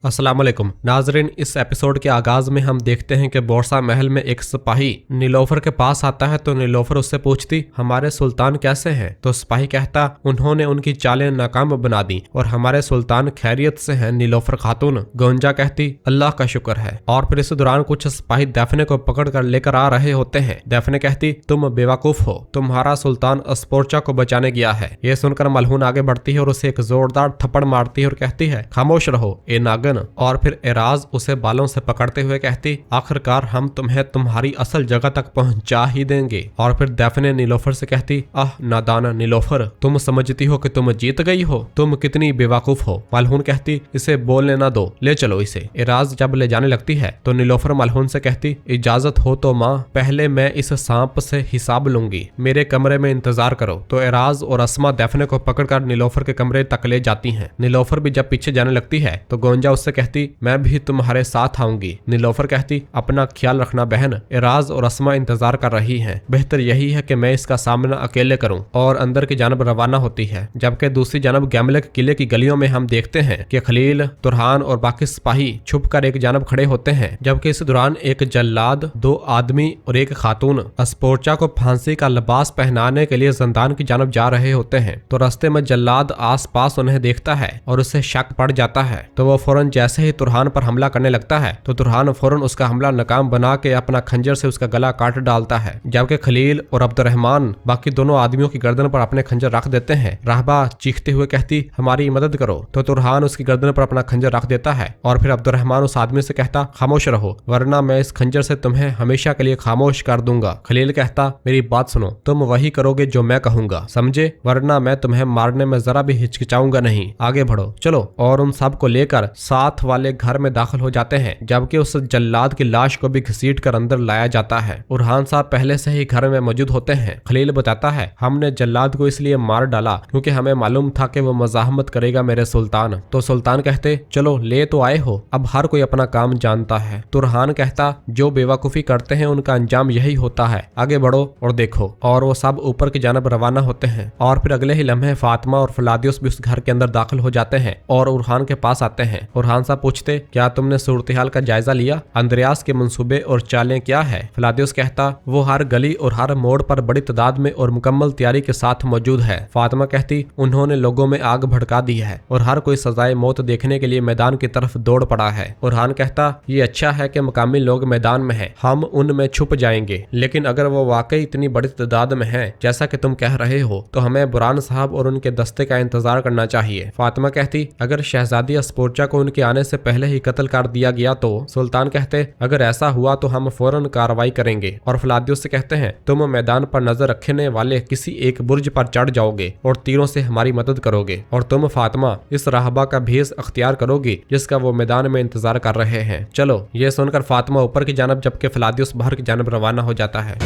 अस्सलाम वालेकुम नाजरीन, इस एपिसोड के आगाज में हम देखते हैं कि बोरसा महल में एक सिपाही नीलोफर के पास आता है तो नीलोफर उससे पूछती हमारे सुल्तान कैसे हैं। तो सिपाही कहता उन्होंने उनकी चालें नाकाम बना दी और हमारे सुल्तान खैरियत से हैं। नीलोफर खातून गोंजा कहती अल्लाह का शुक्र है। और फिर इस दौरान कुछ सिपाही दैफने को पकड़ कर लेकर आ रहे होते हैं। दैफने कहती तुम बेवकूफ हो, तुम्हारा सुल्तान अस्पोर्चा को बचाने गया है। ये सुनकर मलहून आगे बढ़ती है और उसे एक जोरदार थप्पड़ मारती है और कहती है खामोश रहो ए नागन। और फिर एराज उसे बालों से पकड़ते हुए कहती आखिरकार हम तुम्हें तुम्हारी असल जगह तक पहुंचा ही देंगे। और फिर दैफने नीलोफर से कहती आह नादान नीलोफर, तुम समझती हो कि तुम जीत गई हो, तुम कितनी बेवकूफ हो। मलहून कहती इसे बोलने ना दो, ले चलो इसे। एराज जब ले जाने लगती है तो नीलोफर मलहून से कहती इजाजत हो तो माँ, पहले मैं इस सांप से हिसाब लूंगी, मेरे कमरे में इंतजार करो। तो एराज और अस्मा दैफने को पकड़कर नीलोफर के कमरे तक ले जाती हैं। नीलोफर भी जब पीछे जाने लगती है तो गोंजा उससे कहती मैं भी तुम्हारे साथ आऊंगी। नीलोफर कहती अपना ख्याल रखना बहन, एराज और अस्मा इंतजार कर रही हैं, बेहतर यही है कि मैं इसका सामना अकेले करूं। और अंदर की जानब रवाना होती है। जबकि दूसरी जानब गैमलक किले की गलियों में हम देखते हैं कि खलील, तुरहान और बाकी सिपाही छुप कर एक जानब खड़े होते हैं। जबकि इस दौरान एक जल्लाद, दो आदमी और एक खातून अस्पोर्चा को फांसी का लिबास पहनाने के लिए जिंदान की जानब जा रहे होते हैं। तो रास्ते में जल्लाद आस पास उन्हें देखता है और उससे शक पड़ जाता है। तो वो फौरन जैसे ही तुरहान पर हमला करने लगता है तो तुरहान फौरन उसका हमला नाकाम बना के अपना खंजर से उसका गला काट डालता है। जबकि खलील और अब्दुर्रहमान बाकी दोनों आदमियों की गर्दन पर अपने खंजर रख देते हैं। राहबा चीखते हुए कहती हमारी मदद करो। तो तुरहान उसकी गर्दन पर अपना खंजर रख देता है। और फिर अब्दुर्रहमान उस आदमी से कहता खामोश रहो, वरना मैं इस खंजर से तुम्हें हमेशा के लिए खामोश कर दूंगा। खलील कहता मेरी बात सुनो, तुम वही करोगे जो मैं कहूंगा, समझे, वरना मैं तुम्हें मारने में जरा भी हिचकिचाऊंगा नहीं। आगे बढ़ो चलो। और उन सब को लेकर साथ वाले घर में दाखिल हो जाते हैं। जबकि उस जल्लाद की लाश को भी घसीट कर अंदर लाया जाता है। उरहान साहब पहले से ही घर में मौजूद होते हैं। खलील बताता है हमने जल्लाद को इसलिए मार डाला क्योंकि हमें मालूम था कि वो मजाहमत करेगा मेरे सुल्तान। तो सुल्तान कहते चलो ले तो आए हो, अब हर कोई अपना काम जानता है। तुरहान कहता जो बेवकूफी करते हैं उनका अंजाम यही होता है, आगे बढ़ो और देखो। और वो सब ऊपर की जानब रवाना होते हैं। और फिर अगले ही लम्हे फातिमा और फलादियुस भी उस घर के अंदर दाखिल हो जाते हैं और उरहान के पास आते हैं। उरहान साहब पूछते क्या तुमने सूरत हाल का जायजा लिया, अंद्रयास के मंसूबे और चालें क्या है। फलादियुस कहता वो हर गली और हर मोड़ पर बड़ी तादाद में और मुकम्मल तैयारी के साथ मौजूद है। फातिमा कहती उन्होंने लोगों में आग भड़का दी है और हर कोई सजाए मौत देखने के लिए मैदान की तरफ दौड़ पड़ा है। उरहान कहता ये अच्छा है कि मुकामी लोग मैदान में हैं, हम उनमें छुप जाएंगे, लेकिन अगर वो वाकई इतनी बड़ी तादाद में है जैसा कि तुम कह रहे हो तो हमें बुरान साहब और उनके दस्ते का इंतजार करना चाहिए। फातिमा कहती अगर शहजादी अस्पोर्चा को उनके आने से पहले ही कत्ल कर दिया गया तो। सुल्तान कहते अगर ऐसा हुआ तो हम फौरन कार्रवाई करेंगे। और फलादियुस से कहते हैं तुम मैदान पर नजर रखने वाले किसी एक बुर्ज पर चढ़ जाओगे और तीरों से हमारी मदद करोगे। और तुम फातिमा इस राहबा का भेष अख्तियार करोगी जिसका वो मैदान में इंतजार कर रहे हैं। चलो। ये सुनकर फातिमा ऊपर की जानब जबकि फलादियुस बाहर की जानब रवाना हो जाता है।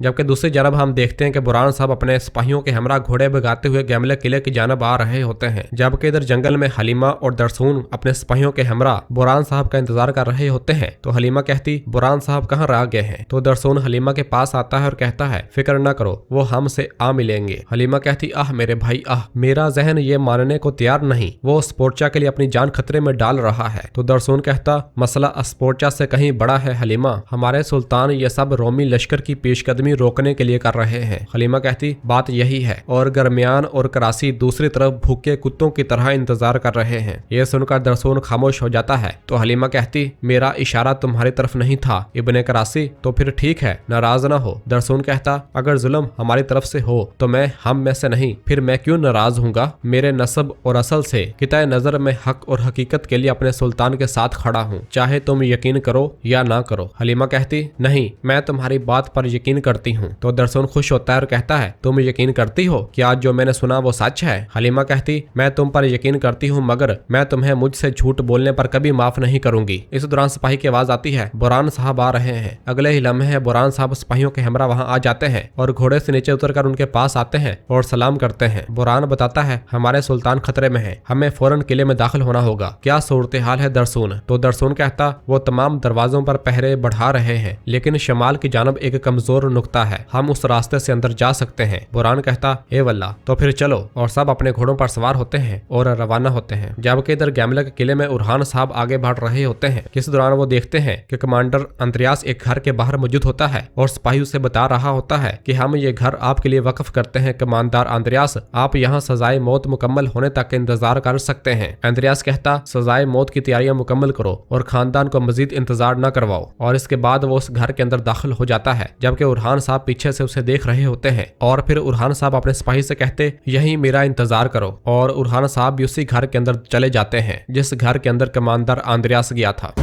जबकि दूसरी जानब हम देखते हैं कि बुरान साहब अपने सिपाहियों के हमरा घोड़े भगाते हुए गैमलक किले की जानब आ रहे होते हैं। जबकि इधर जंगल में हलीमा और दरसून अपने सिपाहियों के हमरा बुरान साहब का इंतजार कर रहे होते हैं। तो हलीमा कहती बुरान साहब कहाँ रह गए हैं। तो दरसून हलीमा के पास आता है और कहता है फिक्र न करो, वो हमसे आ मिलेंगे। हलीमा कहती आह मेरे भाई आह, मेरा जहन ये मानने को तैयार नहीं, वो अस्पोर्चा के लिए अपनी जान खतरे में डाल रहा है। तो दरसून कहता मसला अस्पोर्चा से कहीं बड़ा है हलीमा, हमारे सुल्तान ये सब रोमी लश्कर की पेशकदमी रोकने के लिए कर रहे हैं। हलीमा कहती बात यही है। और गरमियान और करासी दूसरी तरफ भूखे कुत्तों की तरह इंतजार कर रहे हैं। यह सुनकर दरसून खामोश हो जाता है। तो हलीमा कहती मेरा इशारा तुम्हारी तरफ नहीं था इब्ने करासी, तो फिर ठीक है, नाराज ना हो। दरसून कहता अगर जुल्म हमारी तरफ से हो तो मैं हम में से नहीं, फिर मैं क्यों नाराज हूँगा। मेरे नस्ब और असल से किताए नजर में हक और हकीकत के लिए अपने सुल्तान के साथ खड़ा हूँ, चाहे तुम यकीन करो या ना करो। हलीमा कहती नहीं, मैं तुम्हारी बात पर यकीन करती हूँ। तो दरसून खुश होता है और कहता है तुम यकीन करती हो कि आज जो मैंने सुना वो सच है। हलीमा कहती मैं तुम पर यकीन करती हूँ मगर मैं तुम्हें मुझसे झूठ बोलने पर कभी माफ नहीं करूंगी। इस दौरान सिपाही की आवाज आती है बुरान साहब आ रहे हैं। अगले ही लम्हे बुरान साहब सिपाहियों के हमरा वहाँ आ जाते हैं और घोड़े से नीचे उतरकर उनके पास आते हैं और सलाम करते हैं। बुरान बताता है हमारे सुल्तान खतरे में है, हमें फौरन किले में दाखिल होना होगा। क्या सूरत हाल है दरसून। तो दरसून कहता वो तमाम दरवाजों पर पहरे बढ़ा रहे हैं, लेकिन शमाल की जानब एक कमजोर रुकता है, हम उस रास्ते से अंदर जा सकते हैं। बुरहान कहता, ए वल्ला, तो फिर चलो, और सब अपने घोड़ों पर सवार होते हैं और रवाना होते हैं। जबकि इधर गैमला के किले में उरहान साहब आगे बढ़ रहे होते हैं। इस दौरान वो देखते हैं कि कमांडर अंद्रयास एक घर के बाहर मौजूद होता है और सिपाही उसे बता रहा होता है कि हम ये घर आपके लिए वक्फ करते हैं कमांडर अंद्रयास, आप यहाँ सजाए मौत मुकम्मल होने तक इंतजार कर सकते हैं। अंद्रयास कहता, सजाए मौत की तैयारियां मुकम्मल करो और खानदान को मजीद इंतजार न करवाओ, और इसके बाद वो उस घर के अंदर दाखिल हो जाता है। जबकि उरहान साहब पीछे से उसे देख रहे होते हैं और फिर उरहान साहब अपने सिपाही से कहते, यही मेरा इंतजार करो, और उरहान साहब भी उसी घर के अंदर चले जाते हैं जिस घर के अंदर कमांडर अंद्रयास गया था।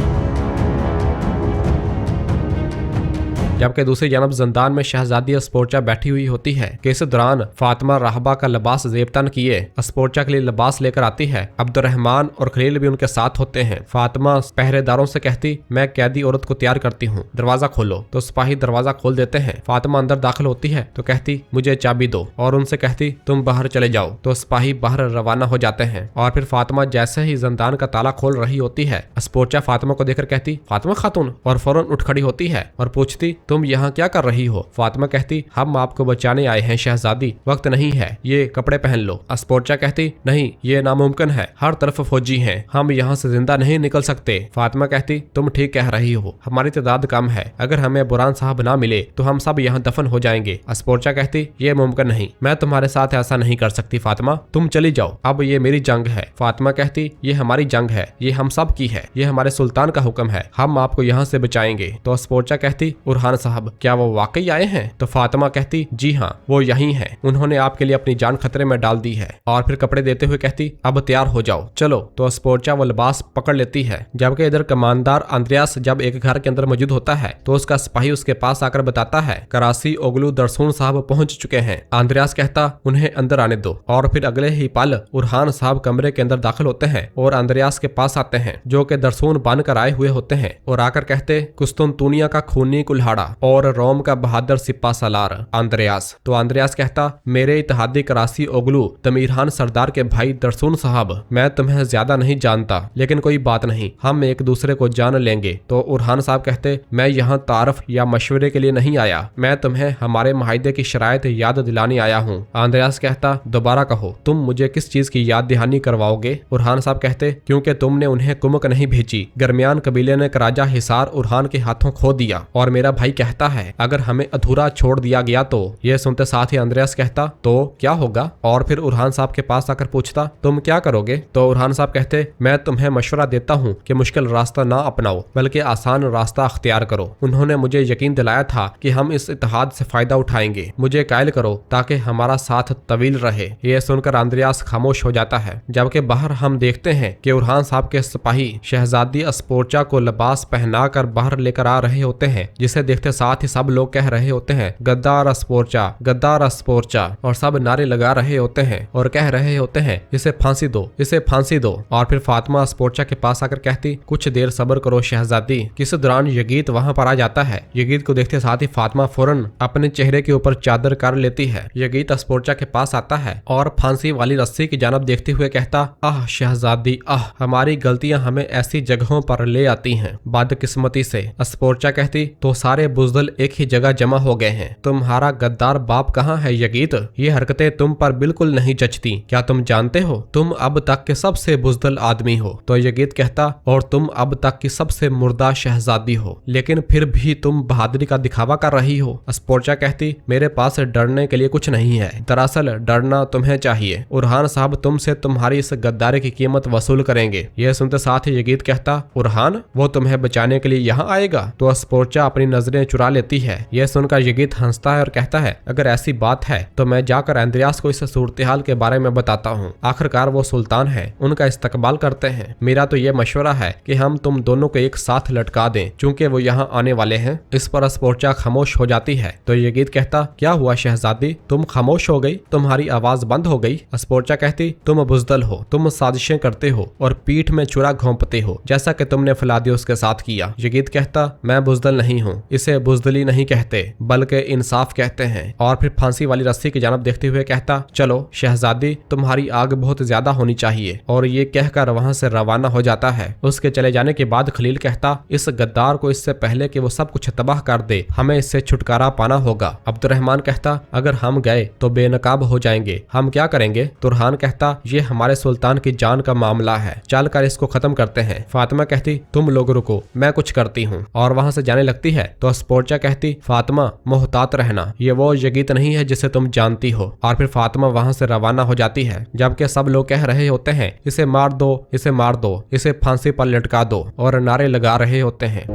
जबकि दूसरी जानब जिंदान में शहजादी अस्पोर्चा बैठी हुई होती है कि इस दौरान फातिमा राहबा का लिबास जेबतन किए अस्पोर्चा के लिए लिबास लेकर आती है। अब्दुर्रहमान और खलील भी उनके साथ होते हैं। फातिमा पहरेदारों से कहती, मैं कैदी औरत को तैयार करती हूँ, दरवाजा खोलो। तो सिपाही दरवाजा खोल देते हैं। फातिमा अंदर दाखिल होती है तो कहती, मुझे चाबी दो, और उनसे कहती, तुम बाहर चले जाओ। तो सिपाही बाहर रवाना हो जाते हैं और फिर फातिमा जैसे ही जिंदान का ताला खोल रही होती है, अस्पोर्चा फातिमा को देखकर कहती, फातिमा खातून, और फौरन उठ खड़ी होती है और पूछती, तुम यहाँ क्या कर रही हो? फातिमा कहती, हम आपको बचाने आए हैं शहजादी, वक्त नहीं है, ये कपड़े पहन लो। अस्पोर्चा कहती, नहीं, ये नामुमकिन है, हर तरफ फौजी हैं, हम यहाँ से जिंदा नहीं निकल सकते। फातिमा कहती, तुम ठीक कह रही हो, हमारी तादाद कम है, अगर हमें बुरहान साहब ना मिले तो हम सब यहाँ दफन हो जाएंगे। अस्पोर्चा कहती, ये मुमकिन नहीं, मैं तुम्हारे साथ ऐसा नहीं कर सकती फातिमा, तुम चली जाओ, अब ये मेरी जंग है। फातिमा कहती, ये हमारी जंग है, ये हम सब की है, ये हमारे सुल्तान का हुक्म है, हम आपको यहाँ से बचाएंगे। तो अस्पोर्चा कहती, उरहान साहब, क्या वो वाकई आए हैं? तो फातिमा कहती, जी हाँ, वो यही हैं, उन्होंने आपके लिए अपनी जान खतरे में डाल दी है। और फिर कपड़े देते हुए कहती, अब तैयार हो जाओ, चलो। तो अस्पोर्चा वो लिबास पकड़ लेती है। जबकि इधर कमांडर अंद्रयास जब एक घर के अंदर मौजूद होता है तो उसका सिपाही उसके पास आकर बताता है, करासी ओगलू दरसून साहब पहुंच चुके हैं। अंद्रयास कहता, उन्हें अंदर आने दो। और फिर अगले ही पल उरहान साहब कमरे के अंदर दाखिल होते हैं और अंद्रयास के पास आते हैं, जो कि दरसून बनकर आए हुए होते हैं, और आकर कहते, कुस्तुनतुनिया का खूनी कुल्हाड़ा और रोम का बहादुर सिपा सालार अंद्रयास। तो अंद्रयास कहता, मेरे इत्तेहादी करासी ओगलू तमीरहान सरदार के भाई दरसून साहब, मैं तुम्हें ज्यादा नहीं जानता, लेकिन कोई बात नहीं, हम एक दूसरे को जान लेंगे। तो उरहान साहब कहते, मैं यहाँ तारफ या मशवरे के लिए नहीं आया, मैं तुम्हें हमारे माहिदे की शराइत याद दिलाने आया हूँ। अंद्रयास कहता, दोबारा कहो, तुम मुझे किस चीज की याद दहानी करवाओगे? उरहान साहब कहते, क्योंकि तुमने उन्हें कुमक नहीं भेजी, दरमियान कबीले ने कराजा हिसार उरहान के हाथों खो दिया, और मेरा भाई कहता है अगर हमें अधूरा छोड़ दिया गया तो। यह सुनते साथ ही अंद्रयास कहता, तो क्या होगा? और फिर उरहान साहब के पास आकर पूछता, तुम क्या करोगे? तो उरहान साहब कहते, मैं तुम्हें मशवरा देता हूँ कि मुश्किल रास्ता ना अपनाओ, बल्कि आसान रास्ता अख्तियार करो। उन्होंने मुझे यकीन दिलाया था कि हम इस इत्तेहाद से फायदा उठाएंगे, मुझे कायल करो ताकि हमारा साथ तवील रहे। यह सुनकर अंद्रयास खामोश हो जाता है। जबकि बाहर हम देखते हैं कि उरहान साहब के सिपाही शहजादी अस्पोर्चा को लिबास पहनाकर बाहर लेकर आ रहे होते हैं, जिसे देखते साथ ही सब लोग कह रहे होते हैं, गद्दार अस्पोर्चा, गद्दार अस्पोर्चा, और सब नारे लगा रहे होते हैं और कह रहे होते हैं, इसे फांसी दो, इसे फांसी दो। और फिर फातिमा अस्पोर्चा के पास आकर कहती, कुछ देर सब्र करो शहजादी। किस दौरान यगीत वहां पर आ जाता है। यगीत को देखते साथ ही फातिमा फौरन अपने चेहरे के ऊपर चादर कर लेती है। यगीत अस्पोर्चा के पास आता है और फांसी वाली रस्सी की जानब देखते हुए कहता, आह शहजादी आह, हमारी गलतियां हमें ऐसी जगहों पर ले आती हैं, बदकिस्मती से। अस्पोर्चा कहती, तो सारे बुज़दिल एक ही जगह जमा हो गए हैं, तुम्हारा गद्दार बाप कहाँ है यगीत? ये हरकतें तुम पर बिल्कुल नहीं जचती, क्या तुम जानते हो तुम अब तक के सबसे बुज़दिल आदमी हो? तो यगीत कहता, और तुम अब तक की सबसे मुर्दा शहजादी हो, लेकिन फिर भी तुम बहादुरी का दिखावा कर रही हो। अस्पोर्चा कहती, मेरे पास डरने के लिए कुछ नहीं है, दरअसल डरना तुम्हें चाहिए। उरहान साहब तुमसे तुम्हारी इस गद्दारी की कीमत वसूल करेंगे। यह सुनते साथ ही यगीत कहता, उरहान, वो तुम्हें बचाने के लिए यहाँ आएगा? तो अस्पोर्चा अपनी नजरें चुरा लेती है। यह सुनकर यगीत हंसता है और कहता है, अगर ऐसी बात है तो मैं जाकर अंद्रयास को इस सूरत-ए-हाल के बारे में बताता हूँ, आखिरकार वो सुल्तान है, उनका इस्तकबाल करते हैं। मेरा तो यह मशवरा है कि हम तुम दोनों को एक साथ लटका दें, चूंकि वो यहाँ आने वाले हैं। इस पर अस्पोर्चा खामोश हो जाती है। तो यगीत कहता, क्या हुआ शहजादी, तुम खामोश हो गई, तुम्हारी आवाज बंद हो गई? अस्पोर्चा कहती, तुम बुज़दिल हो, तुम साजिशें करते हो और पीठ में चुरा घोंपते हो, जैसा कि तुमने फिलादियोस के साथ किया। यगीत कहता, मैं बुज़दिल नहीं हूँ, इसे इसे बुजदली नहीं कहते बल्कि इंसाफ कहते हैं। और फिर फांसी वाली रस्सी की जानब देखते हुए कहता, चलो शहजादी, तुम्हारी आग बहुत ज्यादा होनी चाहिए। और ये कहकर वहां से रवाना हो जाता है। उसके चले जाने के बाद खलील कहता, इस गद्दार को इससे पहले कि वो सब कुछ तबाह कर दे हमें इससे छुटकारा पाना होगा। अब्दुर्रहमान कहता, अगर हम गए तो बेनकाब हो जाएंगे, हम क्या करेंगे? तुरहान कहता, ये हमारे सुल्तान की जान का मामला है, चल कर इसको खत्म करते हैं। फातिमा कहती, तुम लोग रुको, मैं कुछ करती हूँ। और वहां से जाने लगती है तो स्पोर्चा कहती, फातिमा मोहतात रहना, ये वो यगीत नहीं है जिसे तुम जानती हो। और फिर फातिमा वहां से रवाना हो जाती है, जबकि सब लोग कह रहे होते हैं, इसे मार दो, इसे मार दो, इसे फांसी पर लटका दो, और नारे लगा रहे होते हैं।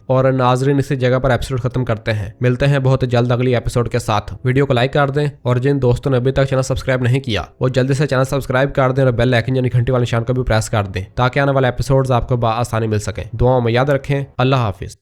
और नाजरीन इसी जगह पर एपिसोड खत्म करते हैं। मिलते हैं बहुत जल्द अगली एपिसोड के साथ। वीडियो को लाइक कर दें और जिन दोस्तों ने अभी तक चैनल सब्सक्राइब नहीं किया वो जल्दी से चैनल सब्सक्राइब कर दें और बेल आइकन यानी घंटी वाले निशान को भी प्रेस कर दें ताकि आने वाले एपिसोड्स आपको बआसानी मिल सकें। दुआओं में याद रखें। अल्लाह हाफिज।